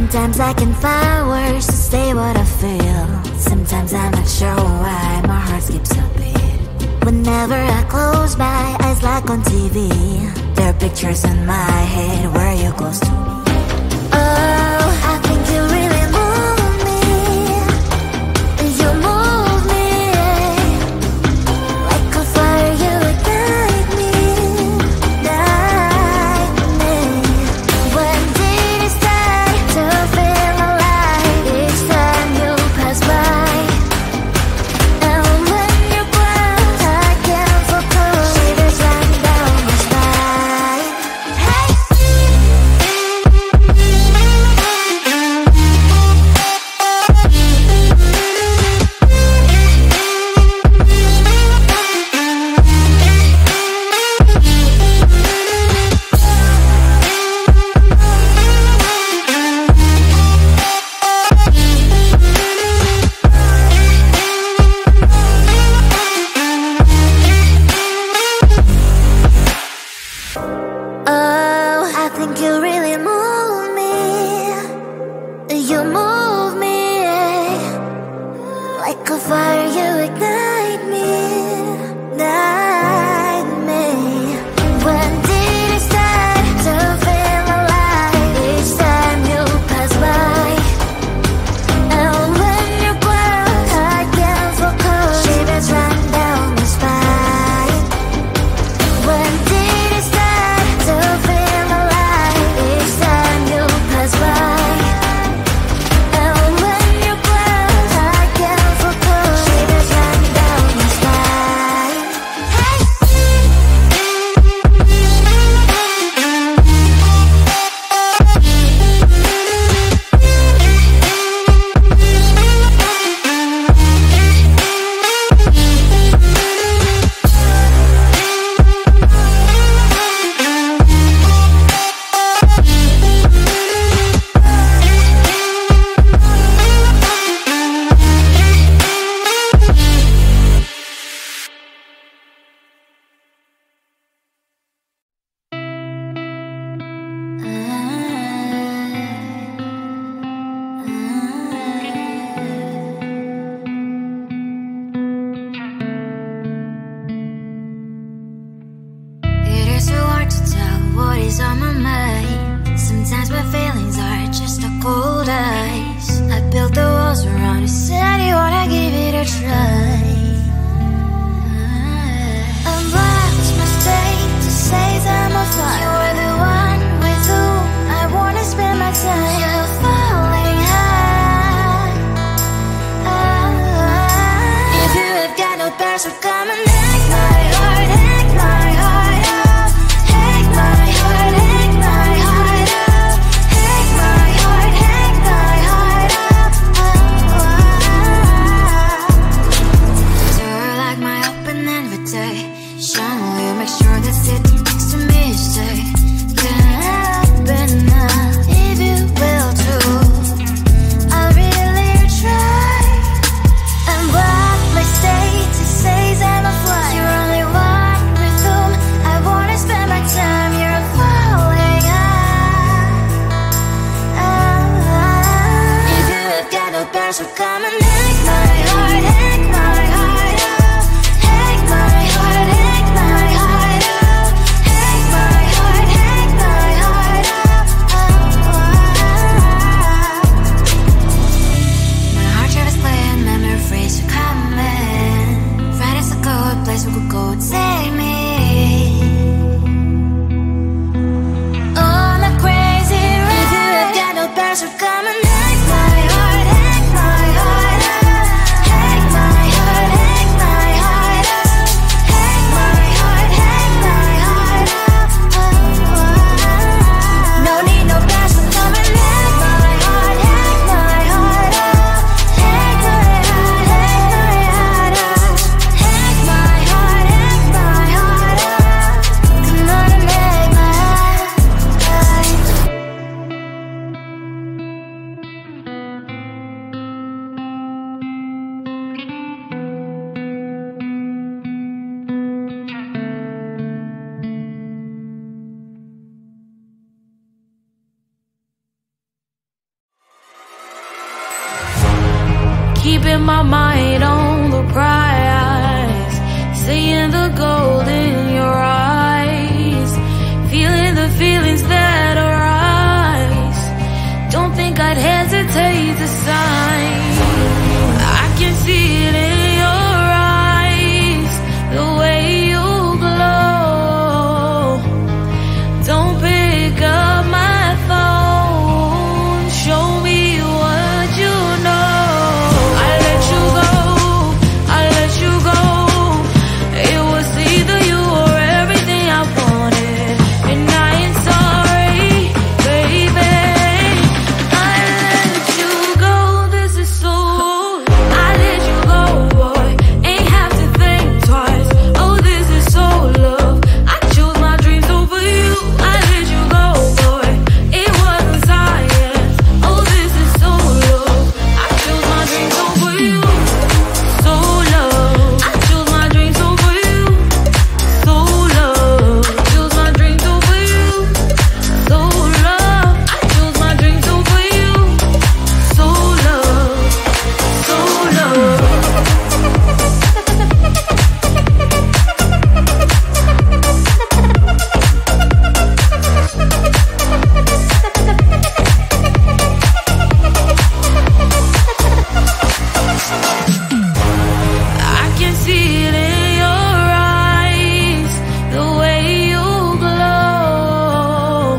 Sometimes I can find words to say what I feel. Sometimes I'm not sure why my heart skips a beat. Whenever I close my eyes like on TV, there are pictures in my head where you're close to me. Oh, I think you really move me. You move me like a fire, you ignite me, ignite me. When did it start to feel alive? Each time you pass by, and when you glance, I can't focus. Shivers run down my spine. Hey. Oh, I think you really move me. You move me like a fire, you ignite me, ignite me. When did it start to feel alive? Each time you pass by, and when you glance, I can't focus. Shivers run down my spine. When did it start to feel alive? Each time you pass by, and when you glance, I can't focus. Shivers run down my spine. Hey. It is so hard to tell what is on my mind. Sometimes my feelings are just a cold ice. I built the walls around you, said you wanna give it a try. I've lost my state to say I'm a fly. You're the one with whom I wanna spend my time. You're falling high. If you have got no bears, so come and hack my heart, hack my heart up. Hack my heart, hack my heart up. Hack my heart, hack my heart up. You're like my open invitation. Will you make sure that sitting next to me is safe? Can happen now, if you will too. I'll really try. And what my state to say I'm a fly. You're only one with whom I wanna spend my time. You're falling high. If you have got no bears, so come and hack my heart, hack my heart up. Hack my heart, hack my heart up. Hack my heart, hack my heart up. My heart travels playing memory freeze, you're coming. Friday's a good place we could go, take me. On a crazy ride. If you have got no bears, so come and hack my heart, hack my heart. keeping my mind on the prize, seeing the gold in your eyes, feeling the feelings that arise. Don't think I'd hesitate to sign. I can see it in your eyes, the way you glow. Don't pick up my phone, show me what you know. I let you go, I let you go. It was either you or everything I wanted, and I ain't sorry, baby. I let you go, this is so. I let you go, boy, ain't have to think twice. Oh, this is so love. I chose my dreams over you. I let you go, boy, it wasn't science. Oh, this is so love. I chose my dreams over you. So love. I chose my dreams over you. So love. Chose my dreams over you. So love. I chose my dreams over you. So love. So love. I can see it in your eyes, the way you glow.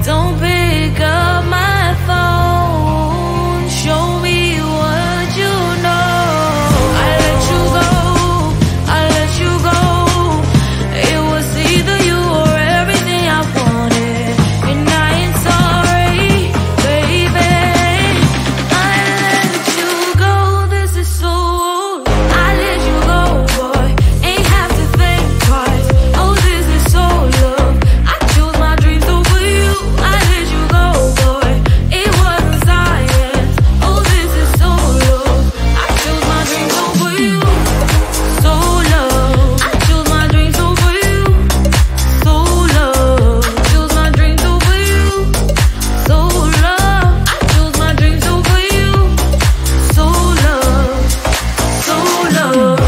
Don't pick up my phone, show me what you know. I let you go, I let you go. It was either you or everything I wanted, and I ain't sorry, baby. I let you go, this is so. I let you go, boy, ain't have to think twice. Oh, this is so love. I chose my dreams over you. I let you go, boy, it wasn't science. Oh, this is so love. I chose my dreams over you. So love. I chose my dreams over you. So love. Chose my dreams over you. So love. I chose my dreams over you. So love. So love.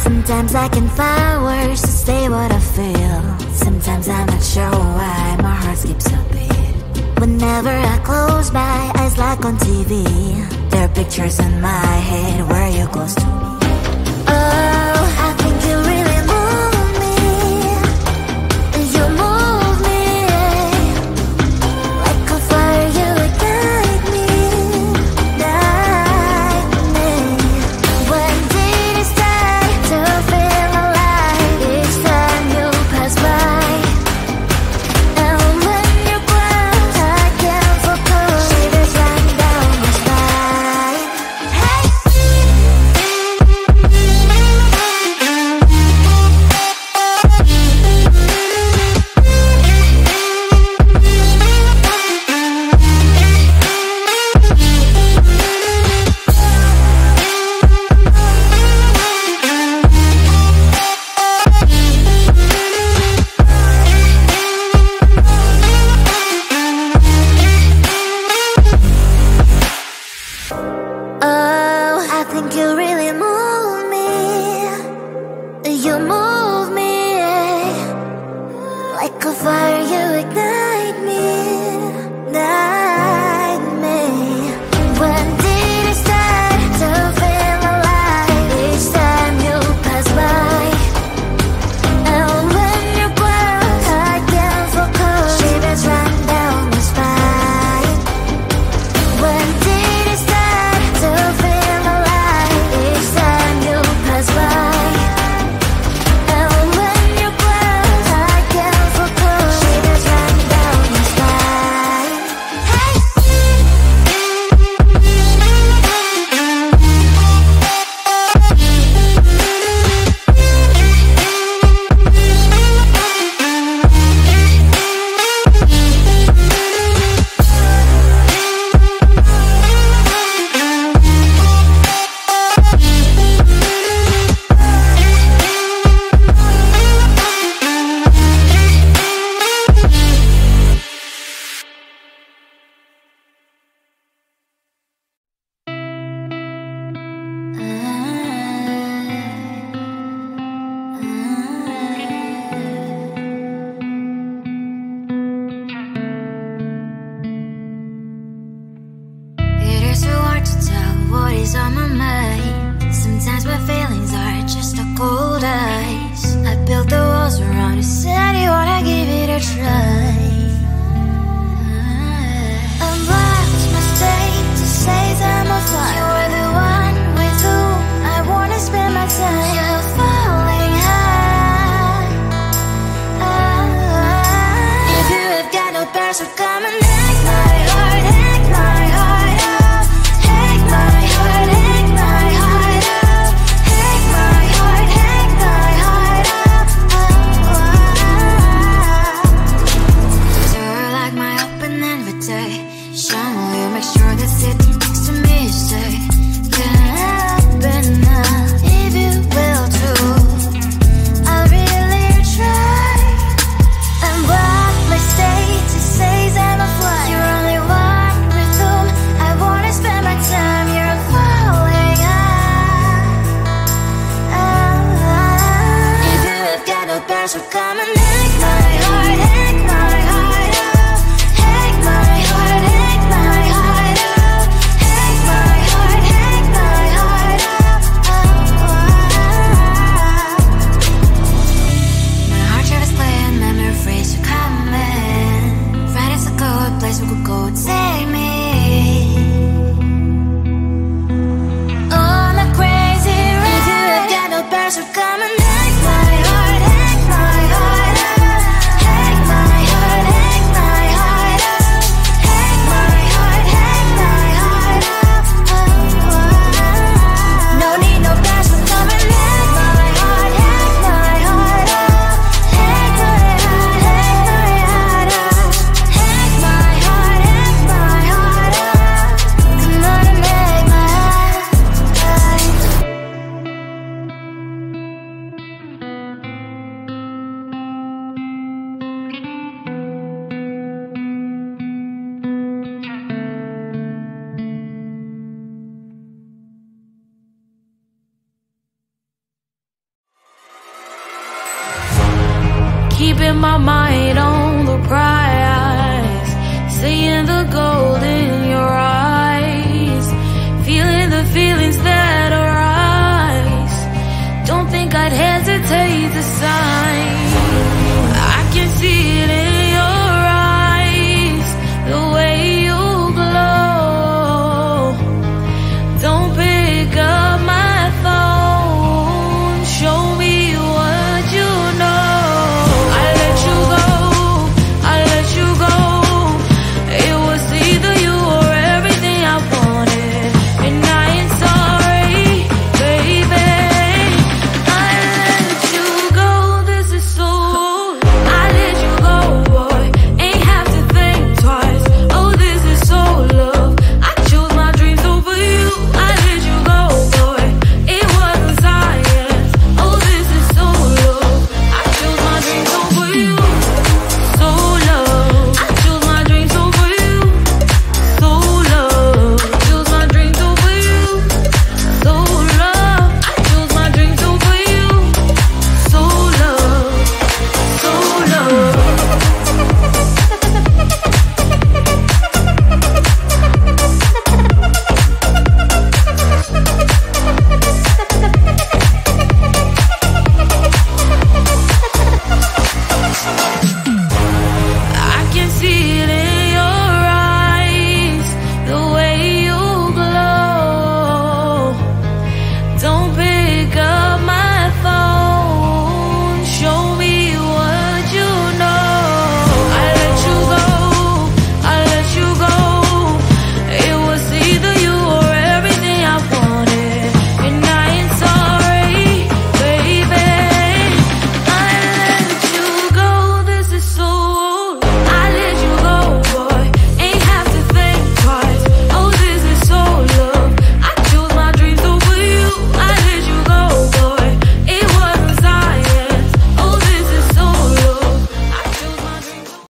Sometimes I can find words to say what I feel. Sometimes I'm not sure why my heart skips a beat. Whenever I close my eyes like on TV, there are pictures in my head where you're close to me. Oh, I think you really move me. You move me like a fire, you would guide me, guide me. When did it start to feel alive? Each time you pass by, and when you cry, I can't focus. Shivers run down my spine. Hey. in my mind.